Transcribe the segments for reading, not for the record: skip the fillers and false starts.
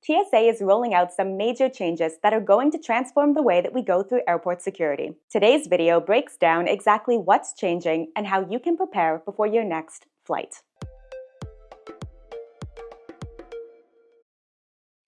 TSA is rolling out some major changes that are going to transform the way that we go through airport security. Today's video breaks down exactly what's changing and how you can prepare before your next flight.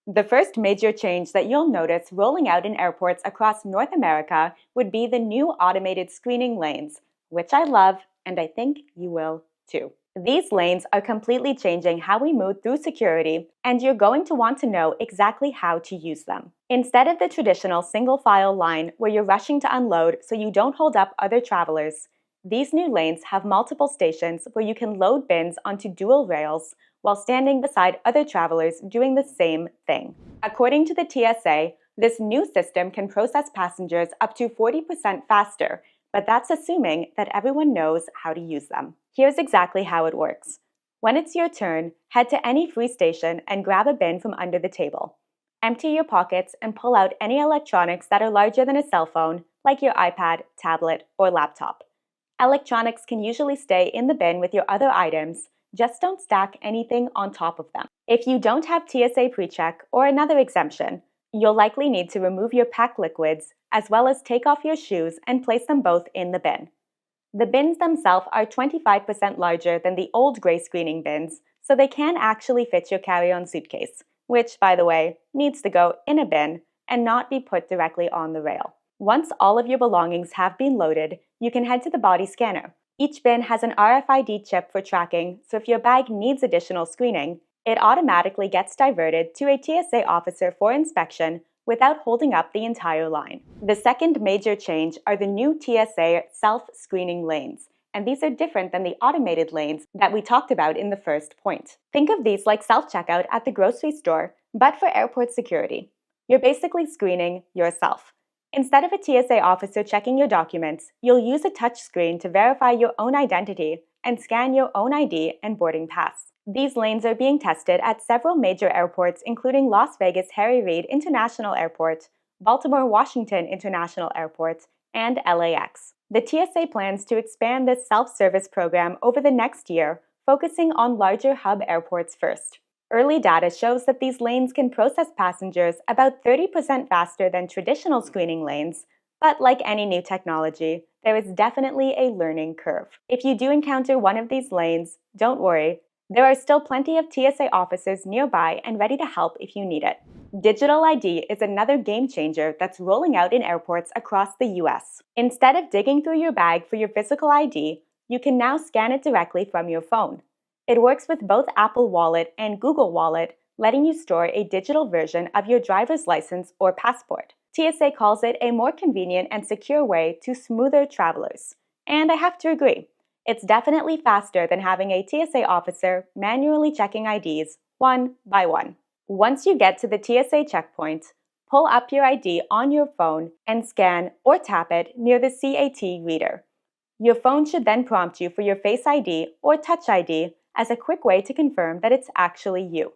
The first major change that you'll notice rolling out in airports across North America would be the new automated screening lanes, which I love, and I think you will too. These lanes are completely changing how we move through security, and you're going to want to know exactly how to use them. Instead of the traditional single-file line where you're rushing to unload so you don't hold up other travelers, these new lanes have multiple stations where you can load bins onto dual rails while standing beside other travelers doing the same thing. According to the TSA, this new system can process passengers up to 40% faster, but that's assuming that everyone knows how to use them. Here's exactly how it works. When it's your turn, head to any free station and grab a bin from under the table. Empty your pockets and pull out any electronics that are larger than a cell phone, like your iPad, tablet, or laptop. Electronics can usually stay in the bin with your other items, just don't stack anything on top of them. If you don't have TSA PreCheck or another exemption, you'll likely need to remove your packed liquids, as well as take off your shoes and place them both in the bin. The bins themselves are 25% larger than the old gray screening bins, so they can actually fit your carry-on suitcase, which, by the way, needs to go in a bin and not be put directly on the rail. Once all of your belongings have been loaded, you can head to the body scanner. Each bin has an RFID chip for tracking, so if your bag needs additional screening, it automatically gets diverted to a TSA officer for inspection without holding up the entire line. The second major change are the new TSA self-screening lanes, and these are different than the automated lanes that we talked about in the first point. Think of these like self-checkout at the grocery store, but for airport security. You're basically screening yourself. Instead of a TSA officer checking your documents, you'll use a touch screen to verify your own identity and scan your own ID and boarding pass. These lanes are being tested at several major airports, including Las Vegas Harry Reid International Airport, Baltimore Washington International Airport, and LAX. The TSA plans to expand this self-service program over the next year, focusing on larger hub airports first. Early data shows that these lanes can process passengers about 30% faster than traditional screening lanes, but like any new technology, there is definitely a learning curve. If you do encounter one of these lanes, don't worry. There are still plenty of TSA officers nearby and ready to help if you need it. Digital ID is another game changer that's rolling out in airports across the US. Instead of digging through your bag for your physical ID, you can now scan it directly from your phone. It works with both Apple Wallet and Google Wallet, letting you store a digital version of your driver's license or passport. TSA calls it a more convenient and secure way to smoother travelers. And I have to agree. It's definitely faster than having a TSA officer manually checking IDs one by one. Once you get to the TSA checkpoint, pull up your ID on your phone and scan or tap it near the CAT reader. Your phone should then prompt you for your Face ID or Touch ID as a quick way to confirm that it's actually you.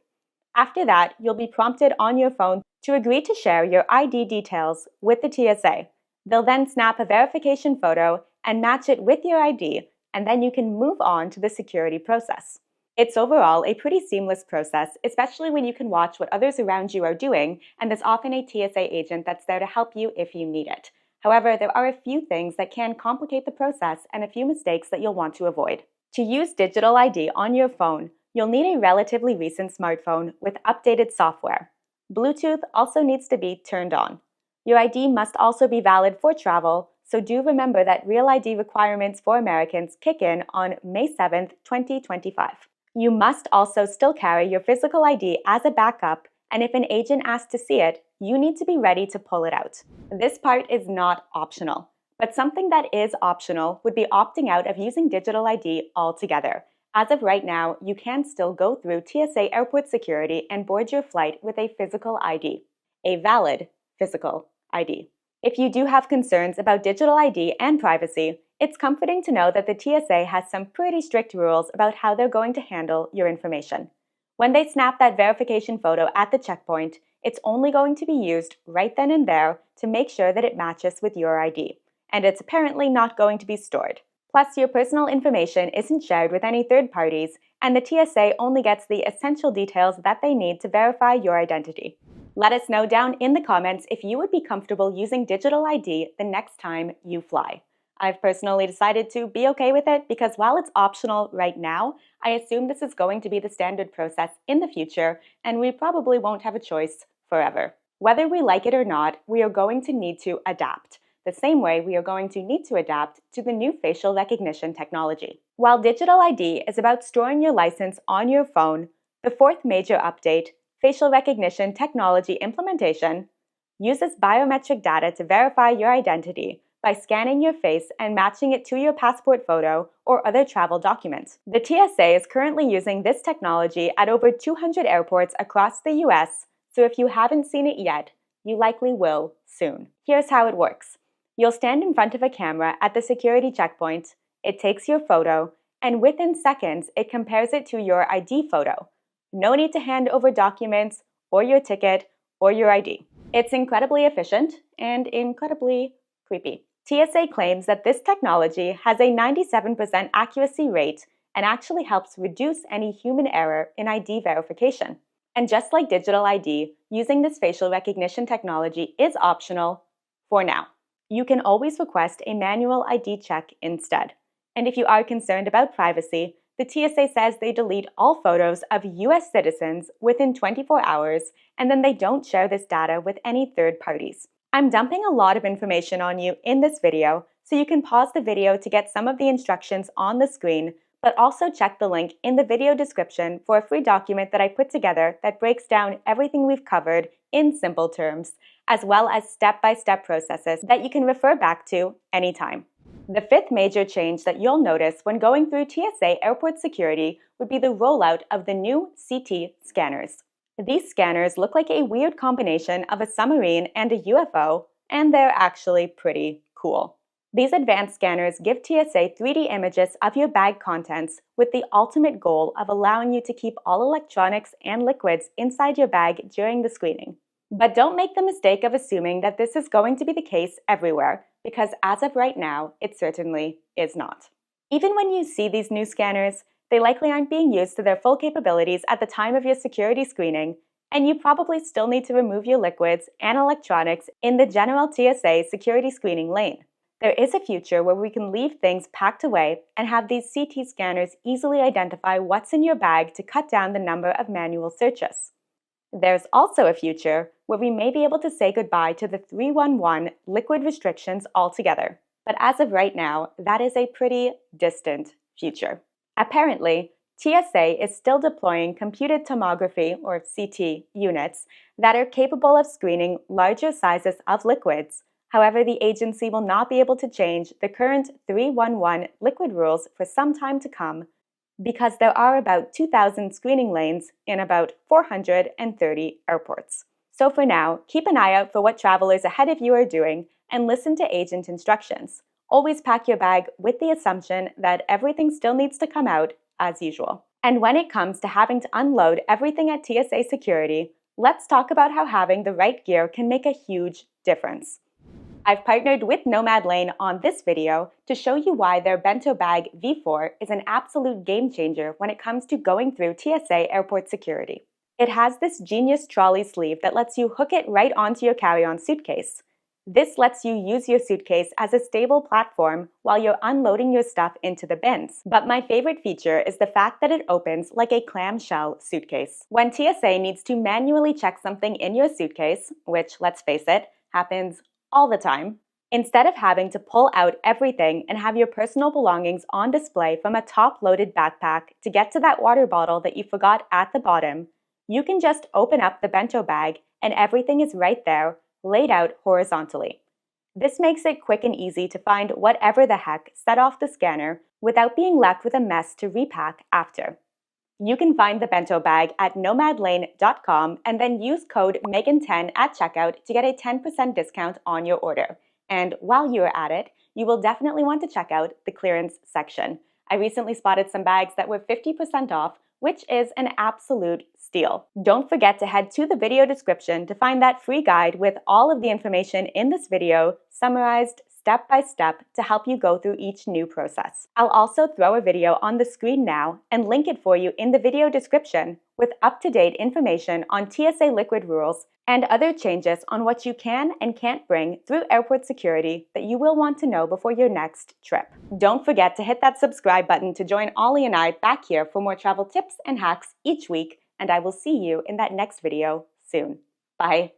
After that, you'll be prompted on your phone to agree to share your ID details with the TSA. They'll then snap a verification photo and match it with your ID, and then you can move on to the security process. It's overall a pretty seamless process, especially when you can watch what others around you are doing, and there's often a TSA agent that's there to help you if you need it. However, there are a few things that can complicate the process and a few mistakes that you'll want to avoid. To use digital ID on your phone, you'll need a relatively recent smartphone with updated software. Bluetooth also needs to be turned on. Your ID must also be valid for travel, so do remember that Real ID requirements for Americans kick in on May 7th, 2025. You must also still carry your physical ID as a backup, and if an agent asks to see it, you need to be ready to pull it out. This part is not optional, but something that is optional would be opting out of using digital ID altogether. As of right now, you can still go through TSA airport security and board your flight with a physical ID, a valid physical ID. If you do have concerns about digital ID and privacy, it's comforting to know that the TSA has some pretty strict rules about how they're going to handle your information. When they snap that verification photo at the checkpoint, it's only going to be used right then and there to make sure that it matches with your ID, and it's apparently not going to be stored. Plus, your personal information isn't shared with any third parties, and the TSA only gets the essential details that they need to verify your identity. Let us know down in the comments if you would be comfortable using digital ID the next time you fly. I've personally decided to be okay with it because while it's optional right now, I assume this is going to be the standard process in the future, and we probably won't have a choice forever. Whether we like it or not, we are going to need to adapt, the same way we are going to need to adapt to the new facial recognition technology. While digital ID is about storing your license on your phone, the fourth major update, facial recognition technology implementation, uses biometric data to verify your identity by scanning your face and matching it to your passport photo or other travel document. The TSA is currently using this technology at over 200 airports across the US, so if you haven't seen it yet, you likely will soon. Here's how it works. You'll stand in front of a camera at the security checkpoint, it takes your photo, and within seconds, it compares it to your ID photo. No need to hand over documents or your ticket or your ID. It's incredibly efficient and incredibly creepy. TSA claims that this technology has a 97% accuracy rate and actually helps reduce any human error in ID verification. And just like digital ID, using this facial recognition technology is optional for now. You can always request a manual ID check instead. And if you are concerned about privacy, the TSA says they delete all photos of US citizens within 24 hours, and then they don't share this data with any third parties. I'm dumping a lot of information on you in this video, so you can pause the video to get some of the instructions on the screen, but also check the link in the video description for a free document that I put together that breaks down everything we've covered in simple terms, as well as step-by-step processes that you can refer back to anytime. The fifth major change that you'll notice when going through TSA airport security would be the rollout of the new CT scanners. These scanners look like a weird combination of a submarine and a UFO, and they're actually pretty cool. These advanced scanners give TSA 3D images of your bag contents with the ultimate goal of allowing you to keep all electronics and liquids inside your bag during the screening. But don't make the mistake of assuming that this is going to be the case everywhere, because as of right now, it certainly is not. Even when you see these new scanners, they likely aren't being used to their full capabilities at the time of your security screening, and you probably still need to remove your liquids and electronics in the general TSA security screening lane. There is a future where we can leave things packed away and have these CT scanners easily identify what's in your bag to cut down the number of manual searches. There's also a future where we may be able to say goodbye to the 311 liquid restrictions altogether. But as of right now, that is a pretty distant future. Apparently, TSA is still deploying computed tomography, or CT, units that are capable of screening larger sizes of liquids. However, the agency will not be able to change the current 311 liquid rules for some time to come because there are about 2,000 screening lanes in about 430 airports. So for now, keep an eye out for what travelers ahead of you are doing and listen to agent instructions. Always pack your bag with the assumption that everything still needs to come out as usual. And when it comes to having to unload everything at TSA security, let's talk about how having the right gear can make a huge difference. I've partnered with Nomad Lane on this video to show you why their Bento Bag V4 is an absolute game changer when it comes to going through TSA airport security. It has this genius trolley sleeve that lets you hook it right onto your carry-on suitcase. This lets you use your suitcase as a stable platform while you're unloading your stuff into the bins. But my favorite feature is the fact that it opens like a clamshell suitcase. When TSA needs to manually check something in your suitcase, which, let's face it, happens all the time, instead of having to pull out everything and have your personal belongings on display from a top-loaded backpack to get to that water bottle that you forgot at the bottom, you can just open up the bento bag and everything is right there, laid out horizontally. This makes it quick and easy to find whatever the heck set off the scanner without being left with a mess to repack after. You can find the bento bag at nomadlane.com and then use code Megan10 at checkout to get a 10% discount on your order. And while you're at it, you will definitely want to check out the clearance section. I recently spotted some bags that were 50% off, which is an absolute steal. Don't forget to head to the video description to find that free guide with all of the information in this video summarized step by step to help you go through each new process. I'll also throw a video on the screen now and link it for you in the video description with up-to-date information on TSA liquid rules and other changes on what you can and can't bring through airport security that you will want to know before your next trip. Don't forget to hit that subscribe button to join Ollie and I back here for more travel tips and hacks each week, and I will see you in that next video soon. Bye.